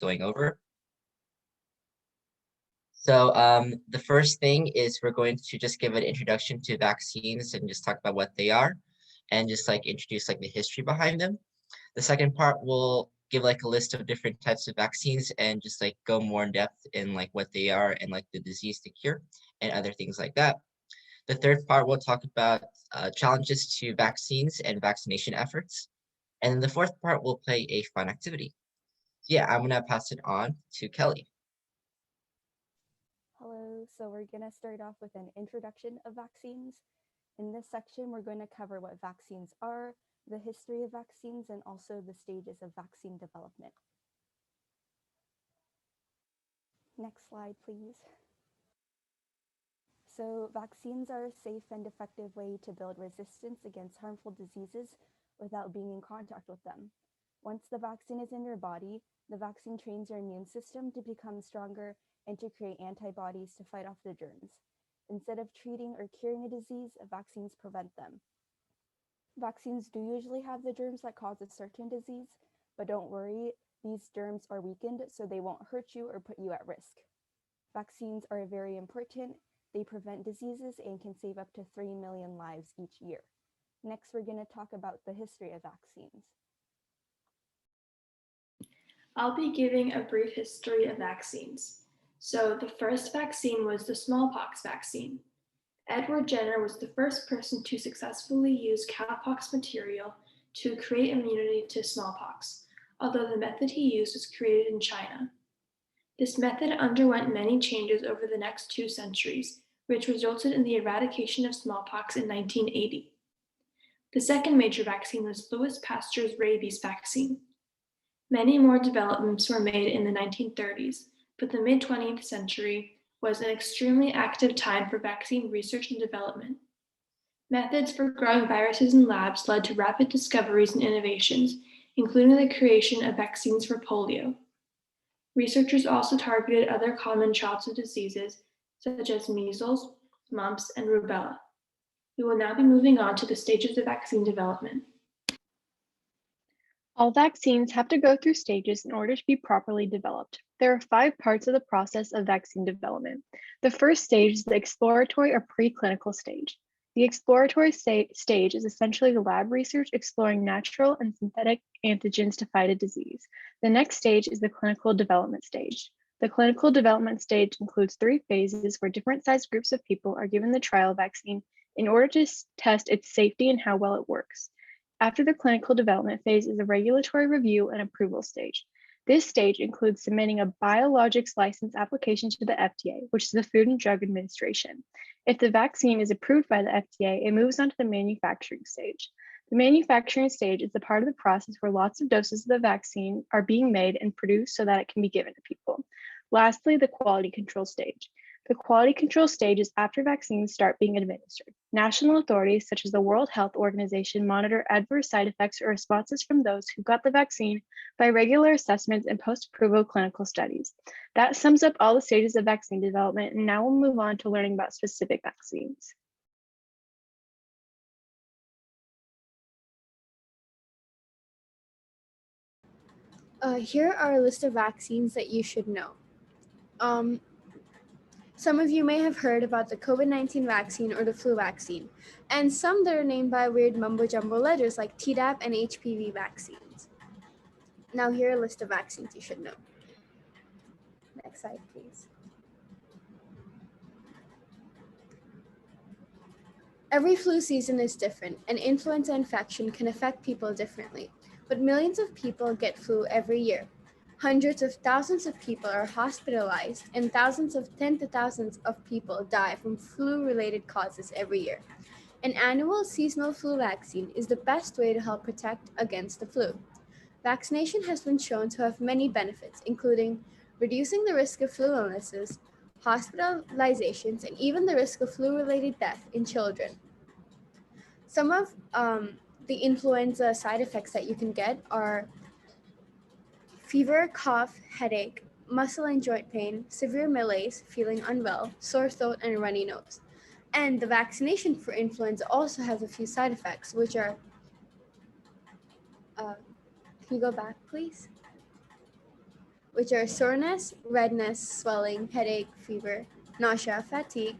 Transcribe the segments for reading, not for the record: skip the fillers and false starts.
going over. So the first thing is we're going to just give an introduction to vaccines and just talk about what they are and just like introduce like the history behind them. The second part will give like a list of different types of vaccines and just like go more in depth in like what they are and like the disease to cure and other things like that. The third part will talk about challenges to vaccines and vaccination efforts. And then the fourth part will play a fun activity. Yeah, I'm gonna pass it on to Kelly. Hello, so we're going to start off with an introduction of vaccines. In this section, we're going to cover what vaccines are, the history of vaccines, and also the stages of vaccine development. Next slide, please. So vaccines are a safe and effective way to build resistance against harmful diseases without being in contact with them. Once the vaccine is in your body, the vaccine trains your immune system to become stronger and to create antibodies to fight off the germs. Instead of treating or curing a disease, vaccines prevent them. Vaccines do usually have the germs that cause a certain disease, but don't worry, these germs are weakened so they won't hurt you or put you at risk. Vaccines are very important. They prevent diseases and can save up to 3 million lives each year. Next, we're going to talk about the history of vaccines. I'll be giving a brief history of vaccines. So the first vaccine was the smallpox vaccine. Edward Jenner was the first person to successfully use cowpox material to create immunity to smallpox, although the method he used was created in China. This method underwent many changes over the next 2 centuries, which resulted in the eradication of smallpox in 1980. The second major vaccine was Louis Pasteur's rabies vaccine. Many more developments were made in the 1930s, but the mid-20th century was an extremely active time for vaccine research and development. Methods for growing viruses in labs led to rapid discoveries and innovations, including the creation of vaccines for polio. Researchers also targeted other common childhood diseases, such as measles, mumps, and rubella. We will now be moving on to the stages of vaccine development. All vaccines have to go through stages in order to be properly developed. There are 5 parts of the process of vaccine development. The first stage is the exploratory or preclinical stage. The exploratory stage is essentially the lab research exploring natural and synthetic antigens to fight a disease. The next stage is the clinical development stage. The clinical development stage includes 3 phases where different sized groups of people are given the trial vaccine in order to test its safety and how well it works. After the clinical development phase is the regulatory review and approval stage. This stage includes submitting a biologics license application to the FDA, which is the Food and Drug Administration. If the vaccine is approved by the FDA, it moves on to the manufacturing stage. The manufacturing stage is the part of the process where lots of doses of the vaccine are being made and produced so that it can be given to people. Lastly, the quality control stage. The quality control stage is after vaccines start being administered. National authorities, such as the World Health Organization, monitor adverse side effects or responses from those who got the vaccine by regular assessments and post-approval clinical studies. That sums up all the stages of vaccine development, and now we'll move on to learning about specific vaccines. Here are a list of vaccines that you should know. Some of you may have heard about the COVID-19 vaccine or the flu vaccine, and some that are named by weird mumbo-jumbo letters like Tdap and HPV vaccines. Now here are a list of vaccines you should know. Next slide, please. Every flu season is different, and influenza infection can affect people differently, but millions of people get flu every year. Hundreds of thousands of people are hospitalized, and tens of thousands of people die from flu-related causes every year. An annual seasonal flu vaccine is the best way to help protect against the flu. Vaccination has been shown to have many benefits, including reducing the risk of flu illnesses, hospitalizations, and even the risk of flu-related death in children. Some of the influenza side effects that you can get are fever, cough, headache, muscle and joint pain, severe malaise, feeling unwell, sore throat, and a runny nose. And the vaccination for influenza also has a few side effects, which are, can you go back, please? which are soreness, redness, swelling, headache, fever, nausea, fatigue,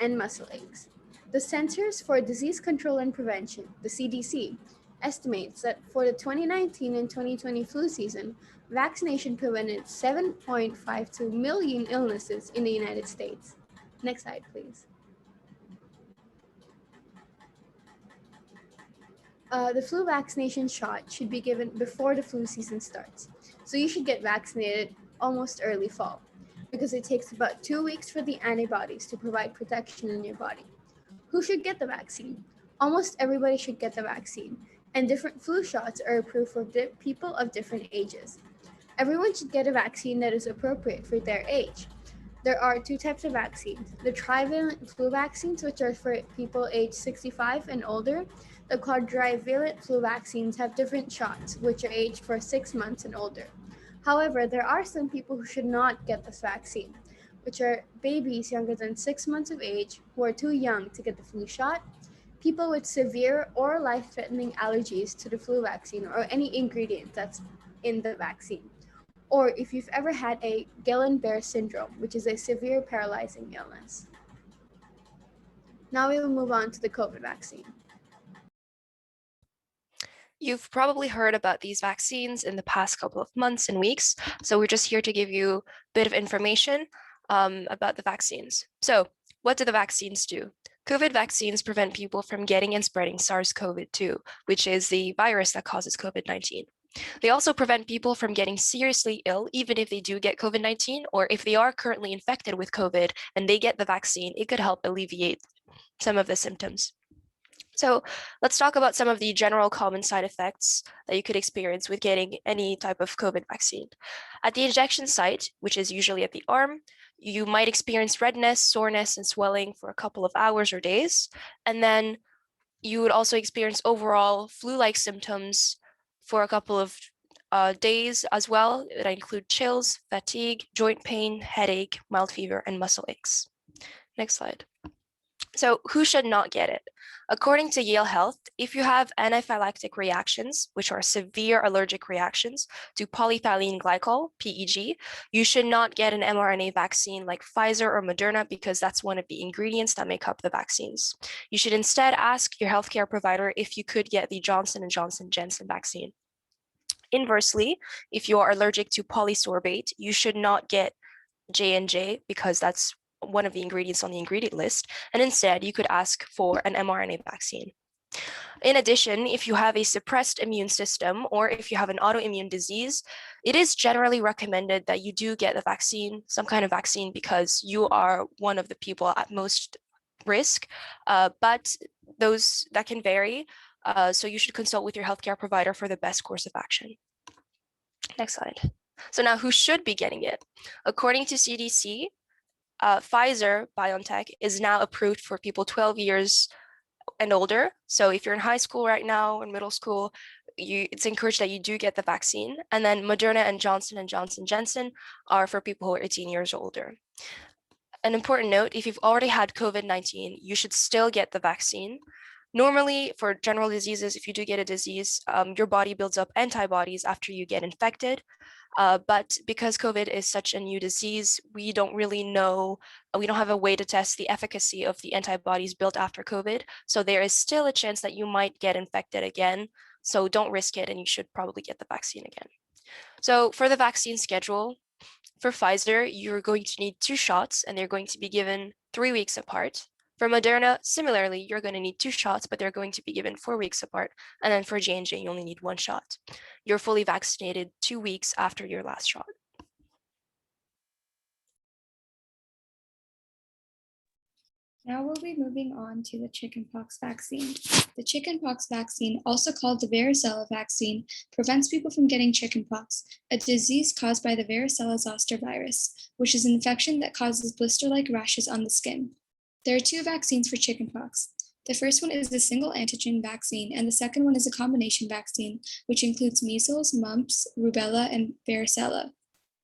and muscle aches. The Centers for Disease Control and Prevention, the CDC, estimates that for the 2019 and 2020 flu season, vaccination prevented 7.52 million illnesses in the United States. Next slide, please. The flu vaccination shot should be given before the flu season starts. So you should get vaccinated almost early fall because it takes about 2 weeks for the antibodies to provide protection in your body. Who should get the vaccine? Almost everybody should get the vaccine, and different flu shots are approved for people of different ages. Everyone should get a vaccine that is appropriate for their age. There are 2 types of vaccines: the trivalent flu vaccines, which are for people age 65 and older. The quadrivalent flu vaccines have different shots, which are aged for 6 months and older. However, there are some people who should not get this vaccine, which are babies younger than 6 months of age who are too young to get the flu shot, people with severe or life-threatening allergies to the flu vaccine or any ingredient that's in the vaccine, or if you've ever had a Guillain-Barré syndrome, which is a severe paralyzing illness. Now we will move on to the COVID vaccine. You've probably heard about these vaccines in the past couple of months and weeks, so we're just here to give you a bit of information about the vaccines. So what do the vaccines do? COVID vaccines prevent people from getting and spreading SARS-CoV-2, which is the virus that causes COVID-19. They also prevent people from getting seriously ill, even if they do get COVID-19, or if they are currently infected with COVID and they get the vaccine, it could help alleviate some of the symptoms. So let's talk about some of the general common side effects that you could experience with getting any type of COVID vaccine. At the injection site, which is usually at the arm, you might experience redness, soreness, and swelling for a couple of hours or days. And then you would also experience overall flu-like symptoms for a couple of days as well. That include chills, fatigue, joint pain, headache, mild fever, and muscle aches. Next slide. So who should not get it? According to Yale Health, if you have anaphylactic reactions, which are severe allergic reactions to polyethylene glycol, PEG, you should not get an mRNA vaccine like Pfizer or Moderna because that's one of the ingredients that make up the vaccines. You should instead ask your healthcare provider if you could get the Johnson & Johnson Janssen vaccine. Inversely, if you are allergic to polysorbate, you should not get J&J because that's one of the ingredients on the ingredient list, and instead you could ask for an mRNA vaccine. In addition, if you have a suppressed immune system or if you have an autoimmune disease, it is generally recommended that you do get a vaccine, some kind of vaccine, because you are one of the people at most risk, but that can vary. So you should consult with your healthcare provider for the best course of action. Next slide. So now who should be getting it? According to CDC, Pfizer BioNTech is now approved for people 12 years and older. So if you're in high school right now or middle school, it's encouraged that you do get the vaccine. And then Moderna and Johnson & Johnson Janssen are for people who are 18 years older. An important note, if you've already had COVID-19, you should still get the vaccine. Normally, for general diseases, if you do get a disease, your body builds up antibodies after you get infected. But because COVID is such a new disease, we don't really know, we don't have a way to test the efficacy of the antibodies built after COVID. So there is still a chance that you might get infected again. So don't risk it, and you should probably get the vaccine again. So for the vaccine schedule, for Pfizer, you're going to need 2 shots, and they're going to be given 3 weeks apart. For Moderna, similarly, you're going to need 2 shots, but they're going to be given 4 weeks apart. And then for J&J, you only need 1 shot. You're fully vaccinated 2 weeks after your last shot. Now we'll be moving on to the chickenpox vaccine. The chickenpox vaccine, also called the varicella vaccine, prevents people from getting chickenpox, a disease caused by the varicella zoster virus, which is an infection that causes blister-like rashes on the skin. There are 2 vaccines for chickenpox. The first one is the single antigen vaccine, and the second one is a combination vaccine, which includes measles, mumps, rubella, and varicella.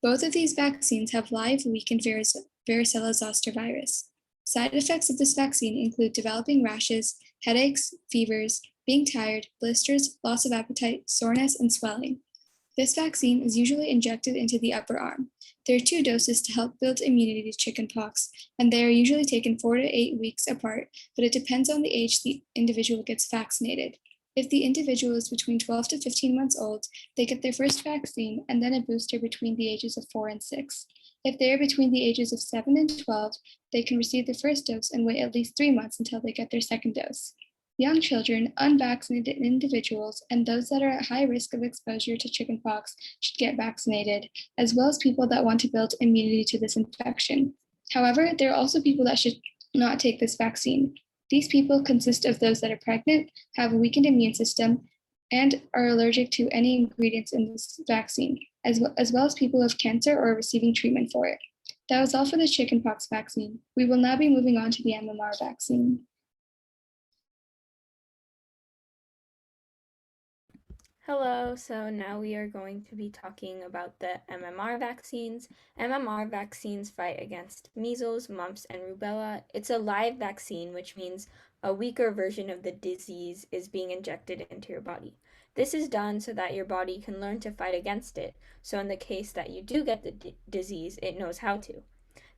Both of these vaccines have live weakened varicella zoster virus. Side effects of this vaccine include developing rashes, headaches, fevers, being tired, blisters, loss of appetite, soreness, and swelling. This vaccine is usually injected into the upper arm. There are 2 doses to help build immunity to chickenpox, and they are usually taken 4 to 8 weeks apart, but it depends on the age the individual gets vaccinated. If the individual is between 12 to 15 months old, they get their first vaccine and then a booster between the ages of 4 and 6. If they are between the ages of 7 and 12, they can receive the first dose and wait at least 3 months until they get their second dose. Young children, unvaccinated individuals, and those that are at high risk of exposure to chickenpox should get vaccinated, as well as people that want to build immunity to this infection. However, there are also people that should not take this vaccine. These people consist of those that are pregnant, have a weakened immune system, and are allergic to any ingredients in this vaccine, as well as people who have cancer or are receiving treatment for it. That was all for the chickenpox vaccine. We will now be moving on to the MMR vaccine. Hello, so now we are going to be talking about the MMR vaccines. MMR vaccines fight against measles, mumps, and rubella. It's a live vaccine, which means a weaker version of the disease is being injected into your body. This is done so that your body can learn to fight against it, so in the case that you do get the disease, it knows how to.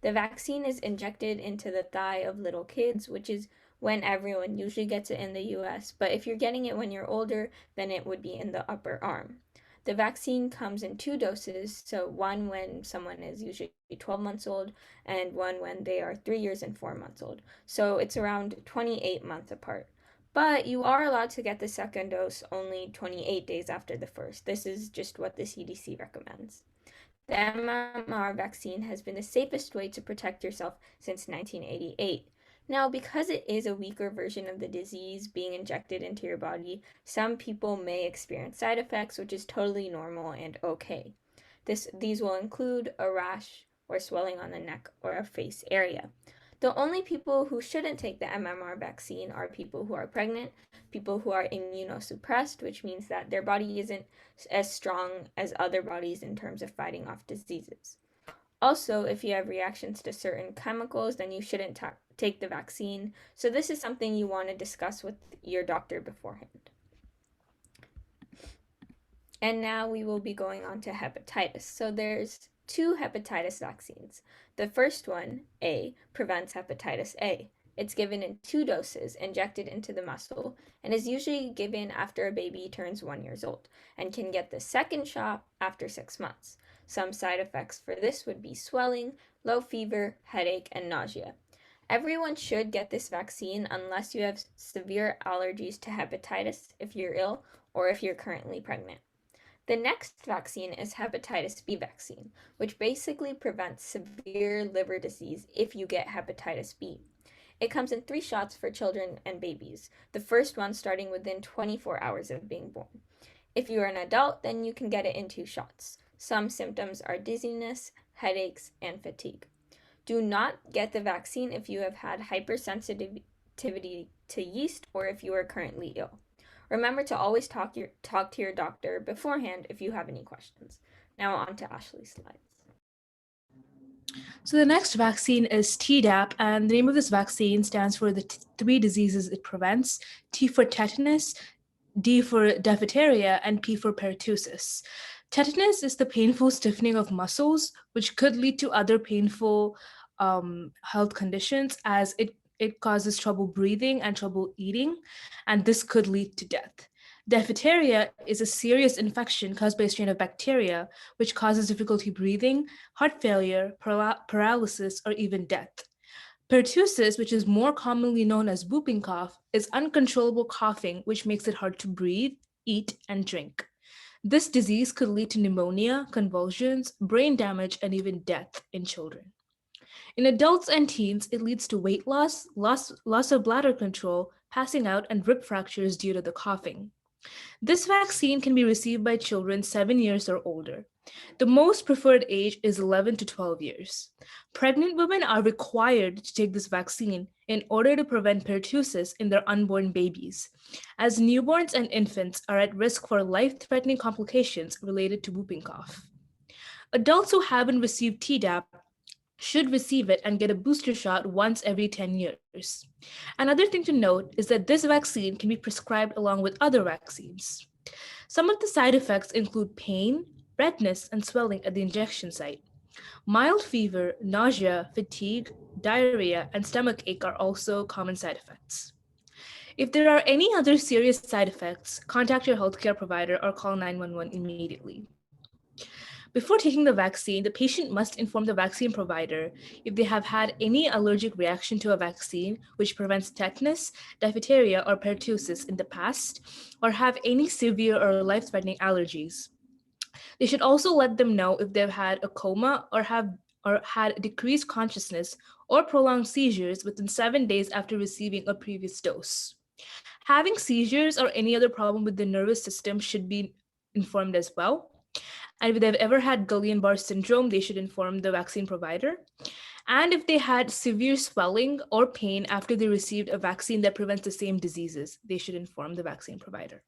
The vaccine is injected into the thigh of little kids, which is when everyone usually gets it in the US, but if you're getting it when you're older, then it would be in the upper arm. The vaccine comes in 2 doses, so one when someone is usually 12 months old and one when they are 3 years and 4 months old. So it's around 28 months apart. But you are allowed to get the second dose only 28 days after the first. This is just what the CDC recommends. The MMR vaccine has been the safest way to protect yourself since 1988. Now, because it is a weaker version of the disease being injected into your body, some people may experience side effects, which is totally normal and okay. These will include a rash or swelling on the neck or a face area. The only people who shouldn't take the MMR vaccine are people who are pregnant, people who are immunosuppressed, which means that their body isn't as strong as other bodies in terms of fighting off diseases. Also, if you have reactions to certain chemicals, then you shouldn't take the vaccine. So this is something you want to discuss with your doctor beforehand. And now we will be going on to hepatitis. So there's 2 hepatitis vaccines. The first one, A, prevents hepatitis A. It's given in 2 doses, injected into the muscle, and is usually given after a baby turns 1 year old, and can get the second shot after 6 months. Some side effects for this would be swelling, low fever, headache, and nausea. Everyone should get this vaccine unless you have severe allergies to hepatitis if you're ill or if you're currently pregnant. The next vaccine is hepatitis B vaccine, which basically prevents severe liver disease if you get hepatitis B. It comes in 3 shots for children and babies, the first one starting within 24 hours of being born. If you are an adult, then you can get it in 2 shots. Some symptoms are dizziness, headaches, and fatigue. Do not get the vaccine if you have had hypersensitivity to yeast or if you are currently ill. Remember to always talk to your doctor beforehand if you have any questions. Now on to Ashley's slides. So the next vaccine is Tdap, and the name of this vaccine stands for the 3 diseases it prevents: T for tetanus, D for diphtheria, and P for pertussis. Tetanus is the painful stiffening of muscles, which could lead to other painful health conditions, as it causes trouble breathing and trouble eating, and this could lead to death. Diphtheria is a serious infection caused by a strain of bacteria, which causes difficulty breathing, heart failure, paralysis, or even death. Pertussis, which is more commonly known as whooping cough, is uncontrollable coughing, which makes it hard to breathe, eat, and drink. This disease could lead to pneumonia, convulsions, brain damage, and even death in children. In adults and teens, it leads to weight loss of bladder control, passing out, and rib fractures due to the coughing. This vaccine can be received by children 7 years or older. The most preferred age is 11 to 12 years. Pregnant women are required to take this vaccine in order to prevent pertussis in their unborn babies, as newborns and infants are at risk for life-threatening complications related to whooping cough. Adults who haven't received Tdap should receive it and get a booster shot once every 10 years. Another thing to note is that this vaccine can be prescribed along with other vaccines. Some of the side effects include pain, redness, and swelling at the injection site. Mild fever, nausea, fatigue, diarrhea, and stomach ache are also common side effects. If there are any other serious side effects, contact your healthcare provider or call 911 immediately. Before taking the vaccine, the patient must inform the vaccine provider if they have had any allergic reaction to a vaccine which prevents tetanus, diphtheria, or pertussis in the past, or have any severe or life-threatening allergies. They should also let them know if they've had a coma or had decreased consciousness or prolonged seizures within 7 days after receiving a previous dose. Having seizures or any other problem with the nervous system should be informed as well. And if they've ever had Guillain-Barré syndrome, they should inform the vaccine provider. And if they had severe swelling or pain after they received a vaccine that prevents the same diseases, they should inform the vaccine provider.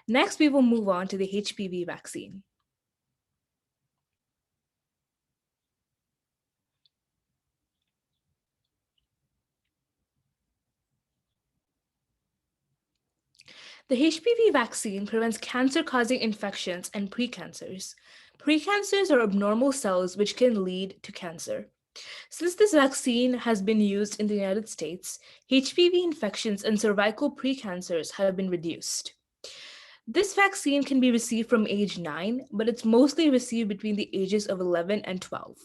Next, we will move on to the HPV vaccine. The HPV vaccine prevents cancer-causing infections and precancers. Precancers are abnormal cells which can lead to cancer. Since this vaccine has been used in the United States, HPV infections and cervical precancers have been reduced. This vaccine can be received from age 9, but it's mostly received between the ages of 11 and 12.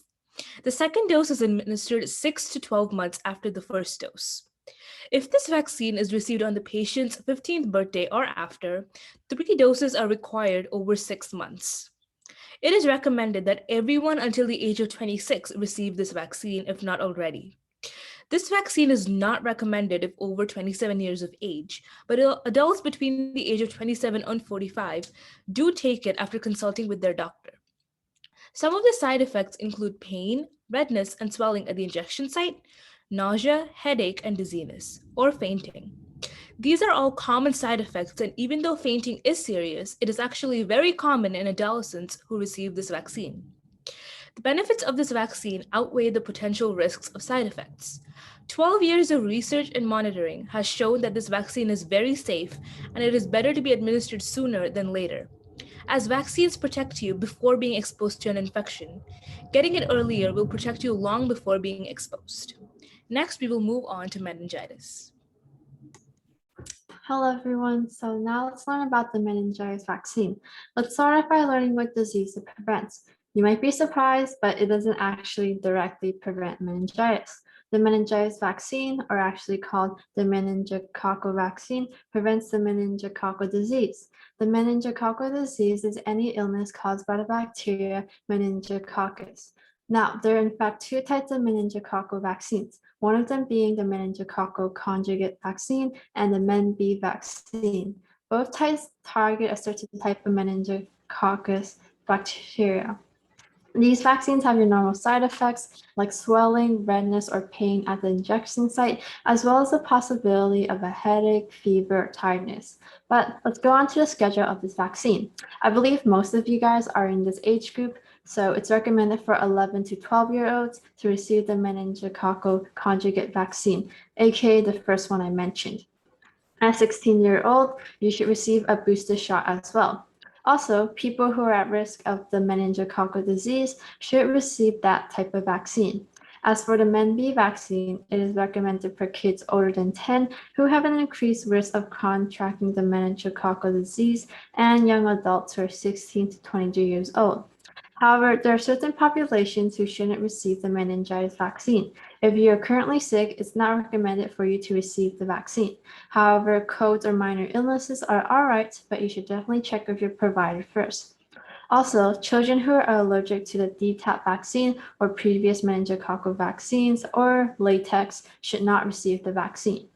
The second dose is administered 6 to 12 months after the first dose. If this vaccine is received on the patient's 15th birthday or after, 3 doses are required over 6 months. It is recommended that everyone until the age of 26 receive this vaccine if not already. This vaccine is not recommended if over 27 years of age, but adults between the age of 27 and 45 do take it after consulting with their doctor. Some of the side effects include pain, redness, and swelling at the injection site, nausea, headache, and dizziness, or fainting. These are all common side effects, and even though fainting is serious, it is actually very common in adolescents who receive this vaccine. The benefits of this vaccine outweigh the potential risks of side effects. 12 years of research and monitoring has shown that this vaccine is very safe, and it is better to be administered sooner than later. As vaccines protect you before being exposed to an infection, getting it earlier will protect you long before being exposed. Next, we will move on to meningitis. Hello everyone, so now let's learn about the meningitis vaccine. Let's start off by learning what disease it prevents. You might be surprised, but it doesn't actually directly prevent meningitis. The meningitis vaccine, or actually called the meningococcal vaccine, prevents the meningococcal disease. The meningococcal disease is any illness caused by the bacteria Meningococcus. Now, there are in fact 2 types of meningococcal vaccines, one of them being the meningococcal conjugate vaccine and the MenB vaccine. Both types target a certain type of meningococcus bacteria. These vaccines have your normal side effects like swelling, redness, or pain at the injection site, as well as the possibility of a headache, fever, or tiredness. But let's go on to the schedule of this vaccine. I believe most of you guys are in this age group, so it's recommended for 11 to 12-year-olds to receive the meningococcal conjugate vaccine, aka the first one I mentioned. At 16-year-old, you should receive a booster shot as well. Also, people who are at risk of the meningococcal disease should receive that type of vaccine. As for the MenB vaccine, it is recommended for kids older than 10 who have an increased risk of contracting the meningococcal disease and young adults who are 16 to 22 years old. However, there are certain populations who shouldn't receive the meningitis vaccine. If you are currently sick, it's not recommended for you to receive the vaccine. However, colds or minor illnesses are all right, but you should definitely check with your provider first. Also, children who are allergic to the Tdap vaccine or previous meningococcal vaccines or latex should not receive the vaccine.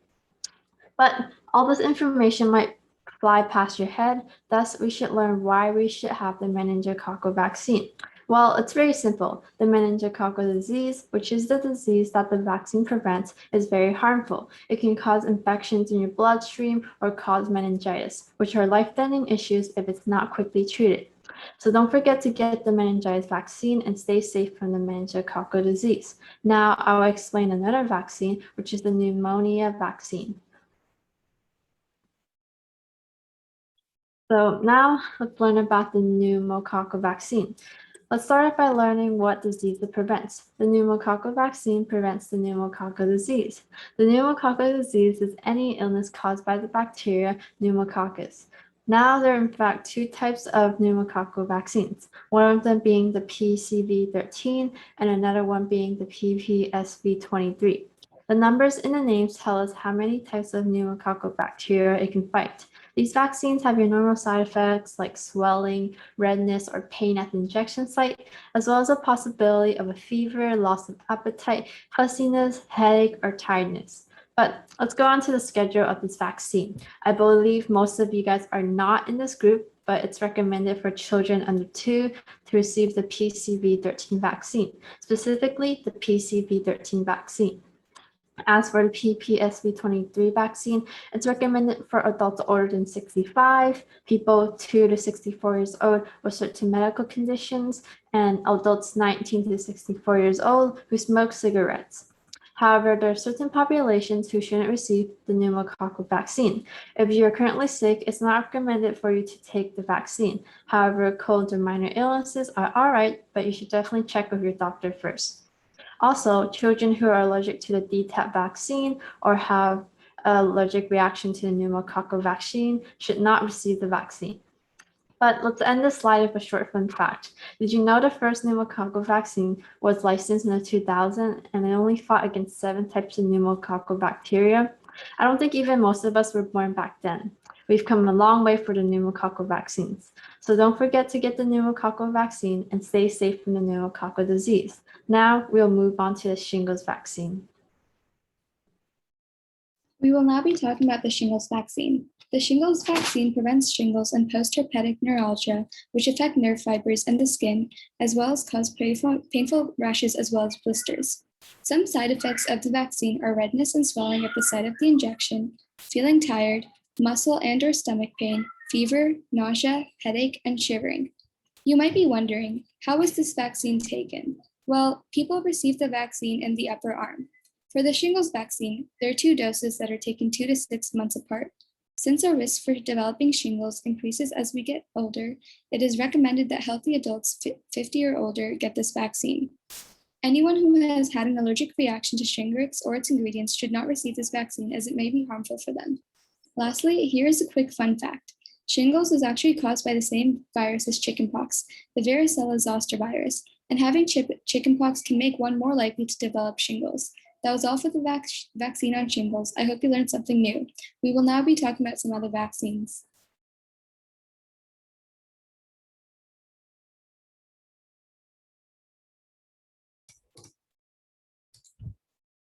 But all this information might fly past your head, thus we should learn why we should have the meningococcal vaccine. Well, it's very simple. The meningococcal disease, which is the disease that the vaccine prevents, is very harmful. It can cause infections in your bloodstream or cause meningitis, which are life-threatening issues if it's not quickly treated. So don't forget to get the meningitis vaccine and stay safe from the meningococcal disease. Now I'll explain another vaccine, which is the pneumonia vaccine. So now let's learn about the pneumococcal vaccine. Let's start off by learning what disease it prevents. The pneumococcal vaccine prevents the pneumococcal disease. The pneumococcal disease is any illness caused by the bacteria Pneumococcus. Now there are in fact two types of pneumococcal vaccines, one of them being the PCV13 and another one being the PPSV23. The numbers in the names tell us how many types of pneumococcal bacteria it can fight. These vaccines have your normal side effects like swelling, redness, or pain at the injection site, as well as a possibility of a fever, loss of appetite, fussiness, headache, or tiredness. But let's go on to the schedule of this vaccine. I believe most of you guys are not in this group, but it's recommended for children under 2 to receive the PCV13 vaccine, specifically the PCV13 vaccine. As for the PPSV23 vaccine, it's recommended for adults older than 65, people 2 to 64 years old with certain medical conditions, and adults 19 to 64 years old who smoke cigarettes. However, there are certain populations who shouldn't receive the pneumococcal vaccine. If you are currently sick, it's not recommended for you to take the vaccine. However, colds or minor illnesses are all right, but you should definitely check with your doctor first. Also, children who are allergic to the Tdap vaccine or have an allergic reaction to the pneumococcal vaccine should not receive the vaccine. But let's end this slide with a short fun fact. Did you know the first pneumococcal vaccine was licensed in the 2000 and it only fought against 7 types of pneumococcal bacteria? I don't think even most of us were born back then. We've come a long way for the pneumococcal vaccines. So don't forget to get the pneumococcal vaccine and stay safe from the pneumococcal disease. Now we'll move on to the shingles vaccine. We will now be talking about the shingles vaccine. The shingles vaccine prevents shingles and postherpetic neuralgia, which affect nerve fibers and the skin, as well as cause painful rashes as well as blisters. Some side effects of the vaccine are redness and swelling at the site of the injection, feeling tired, muscle and or stomach pain, fever, nausea, headache, and shivering. You might be wondering, how is this vaccine taken? Well, people receive the vaccine in the upper arm. For the shingles vaccine, there are 2 doses that are taken 2 to 6 months apart. Since our risk for developing shingles increases as we get older, it is recommended that healthy adults 50 or older get this vaccine. Anyone who has had an allergic reaction to Shingrix or its ingredients should not receive this vaccine as it may be harmful for them. Lastly, here is a quick fun fact. Shingles is actually caused by the same virus as chickenpox, the varicella zoster virus, and having chickenpox can make one more likely to develop shingles. That was all for the vaccine on shingles. I hope you learned something new. We will now be talking about some other vaccines.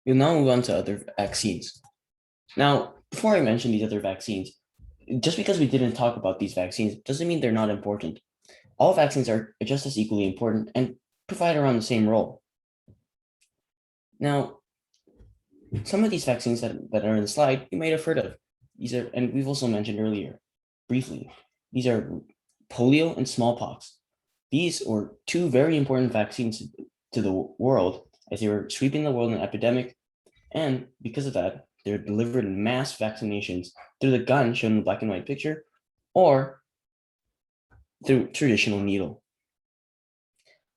We'll now move on to other vaccines. Now, before I mention these other vaccines, just because we didn't talk about these vaccines doesn't mean they're not important. All vaccines are just as equally important and provide around the same role. Now, some of these vaccines that are in the slide, you might have heard of. These are, and we've also mentioned earlier, briefly, these are polio and smallpox. These were 2 very important vaccines to the world as they were sweeping the world in an epidemic. And because of that, they're delivered in mass vaccinations through the gun shown in the black and white picture, or through traditional needle.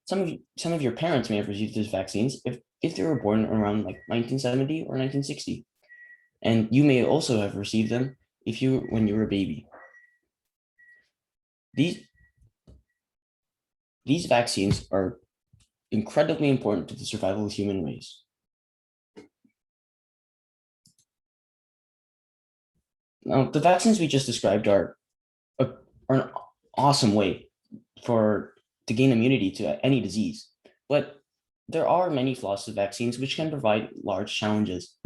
Some of your parents may have received these vaccines if they were born around like 1970 or 1960. And you may also have received them when you were a baby. These vaccines are incredibly important to the survival of the human race. Now, the vaccines we just described are an awesome way to gain immunity to any disease, but there are many flaws to vaccines which can provide large challenges.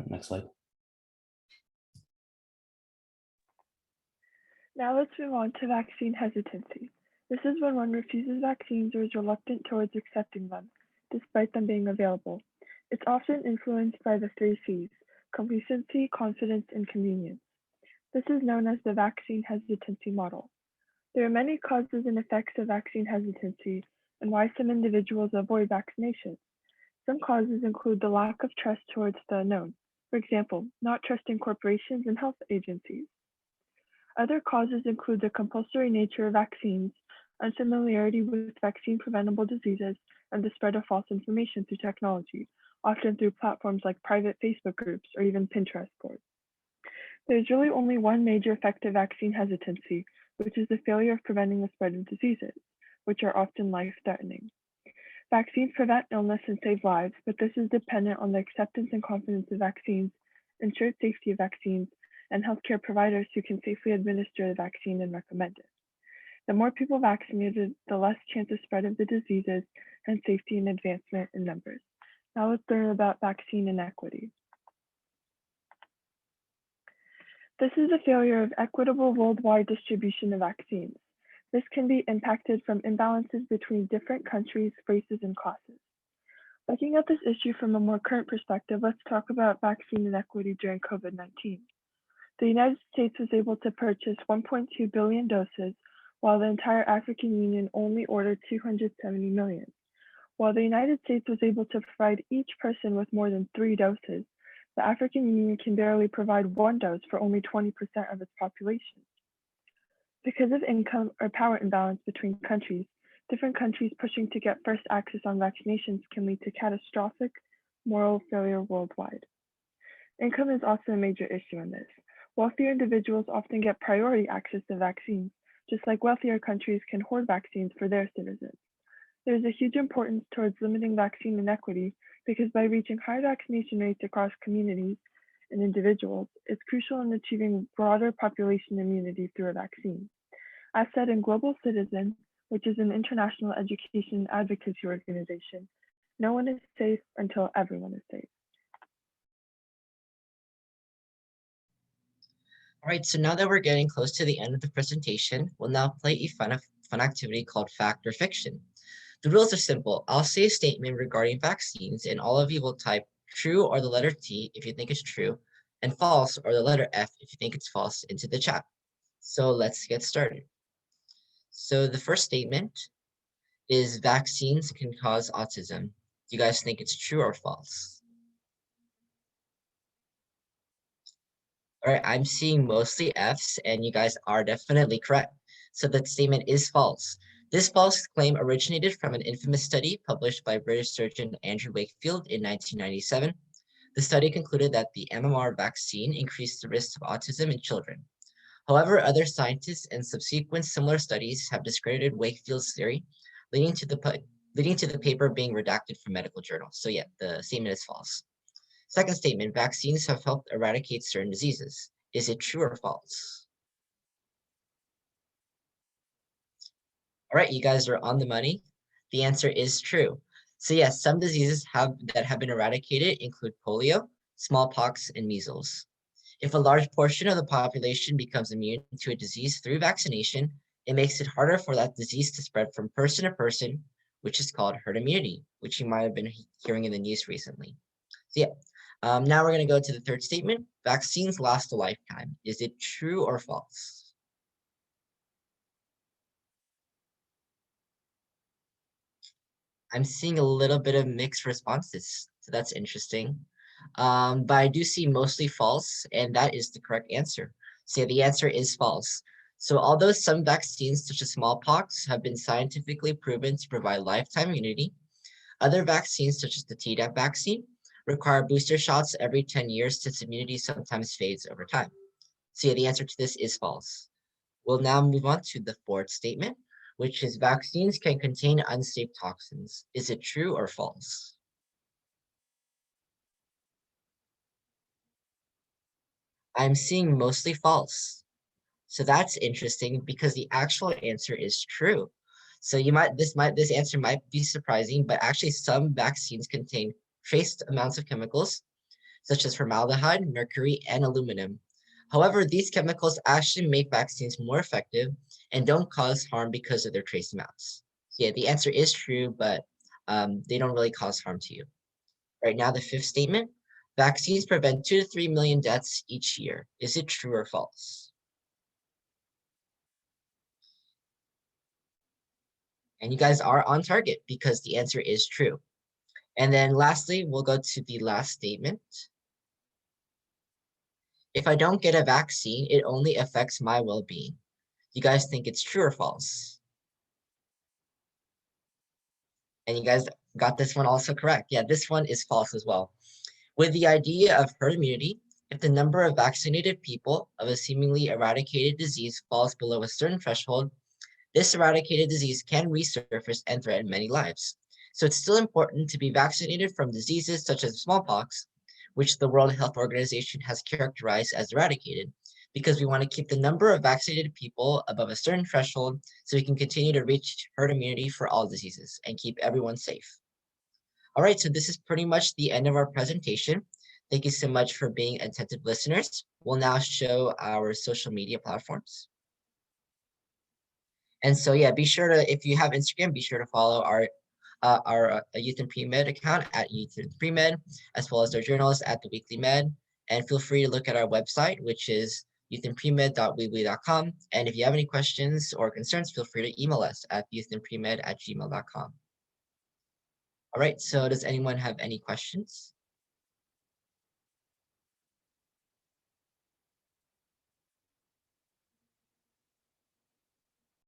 Next slide. Now let's move on to vaccine hesitancy. This is when one refuses vaccines or is reluctant towards accepting them, despite them being available. It's often influenced by the 3 C's: complacency, confidence, and convenience. This is known as the vaccine hesitancy model. There are many causes and effects of vaccine hesitancy and why some individuals avoid vaccination. Some causes include the lack of trust towards the unknown, for example, not trusting corporations and health agencies. Other causes include the compulsory nature of vaccines, unfamiliarity with vaccine-preventable diseases, and the spread of false information through technology, often through platforms like private Facebook groups or even Pinterest boards. There's really only one major effect of vaccine hesitancy, which is the failure of preventing the spread of diseases, which are often life-threatening. Vaccines prevent illness and save lives, but this is dependent on the acceptance and confidence of vaccines, ensured safety of vaccines, and healthcare providers who can safely administer the vaccine and recommend it. The more people vaccinated, the less chance of spread of the diseases and safety and advancement in numbers. Now let's learn about vaccine inequity. This is the failure of equitable worldwide distribution of vaccines. This can be impacted from imbalances between different countries, races, and classes. Looking at this issue from a more current perspective, let's talk about vaccine inequity during COVID-19. The United States was able to purchase 1.2 billion doses, while the entire African Union only ordered 270 million. While the United States was able to provide each person with more than 3 doses, the African Union can barely provide 1 dose for only 20% of its population. Because of income or power imbalance between countries, different countries pushing to get first access on vaccinations can lead to catastrophic moral failure worldwide. Income is also a major issue in this. Wealthier individuals often get priority access to vaccines, just like wealthier countries can hoard vaccines for their citizens. There is a huge importance towards limiting vaccine inequity because by reaching high vaccination rates across communities and individuals, it's crucial in achieving broader population immunity through a vaccine. As said in Global Citizen, which is an international education advocacy organization, no one is safe until everyone is safe. All right, so now that we're getting close to the end of the presentation, we'll now play a fun activity called Fact or Fiction. The rules are simple. I'll say a statement regarding vaccines, and all of you will type true or the letter T if you think it's true, and false or the letter F if you think it's false into the chat. So let's get started. So the first statement is vaccines can cause autism. Do you guys think it's true or false? All right, I'm seeing mostly Fs, and you guys are definitely correct. So the statement is false. This false claim originated from an infamous study published by British surgeon Andrew Wakefield in 1997. The study concluded that the MMR vaccine increased the risk of autism in children. However, other scientists and subsequent similar studies have discredited Wakefield's theory, leading to the paper being redacted from medical journals. So yeah, the statement is false. Second statement, vaccines have helped eradicate certain diseases. Is it true or false? All right, you guys are on the money. The answer is true. So yes, some diseases that have been eradicated include polio, smallpox, and measles. If a large portion of the population becomes immune to a disease through vaccination, it makes it harder for that disease to spread from person to person, which is called herd immunity, which you might have been hearing in the news recently. So yeah, now we're going to go to the third statement. Vaccines last a lifetime. Is it true or false? I'm seeing a little bit of mixed responses, so that's interesting. But I do see mostly false, and that is the correct answer. So yeah, the answer is false. So although some vaccines, such as smallpox, have been scientifically proven to provide lifetime immunity, other vaccines, such as the Tdap vaccine, require booster shots every 10 years since immunity sometimes fades over time. So yeah, the answer to this is false. We'll now move on to the fourth statement, which is vaccines can contain unsafe toxins. Is it true or false? I'm seeing mostly false. So that's interesting because the actual answer is true. So this answer might be surprising, but actually some vaccines contain trace amounts of chemicals such as formaldehyde, mercury, and aluminum. However, these chemicals actually make vaccines more effective and don't cause harm because of their trace amounts. So yeah, the answer is true, but they don't really cause harm to you. Right now, the fifth statement, vaccines prevent 2 to 3 million deaths each year. Is it true or false? And you guys are on target because the answer is true. And then lastly, we'll go to the last statement. If I don't get a vaccine, it only affects my well-being. You guys think it's true or false? And you guys got this one also correct. Yeah, this one is false as well. With the idea of herd immunity, if the number of vaccinated people of a seemingly eradicated disease falls below a certain threshold, this eradicated disease can resurface and threaten many lives. So it's still important to be vaccinated from diseases such as smallpox, which the World Health Organization has characterized as eradicated, because we want to keep the number of vaccinated people above a certain threshold so we can continue to reach herd immunity for all diseases and keep everyone safe. All right, so this is pretty much the end of our presentation. Thank you so much for being attentive listeners. We'll now show our social media platforms. And so, yeah, be sure to, if you have Instagram, be sure to follow our Youth and Pre-Med account at Youth and Pre-Med, as well as our journals at The Weekly Med. And feel free to look at our website, which is youthandpremed.weebly.com. And if you have any questions or concerns, feel free to email us at youthandpremed@gmail.com. All right, so does anyone have any questions?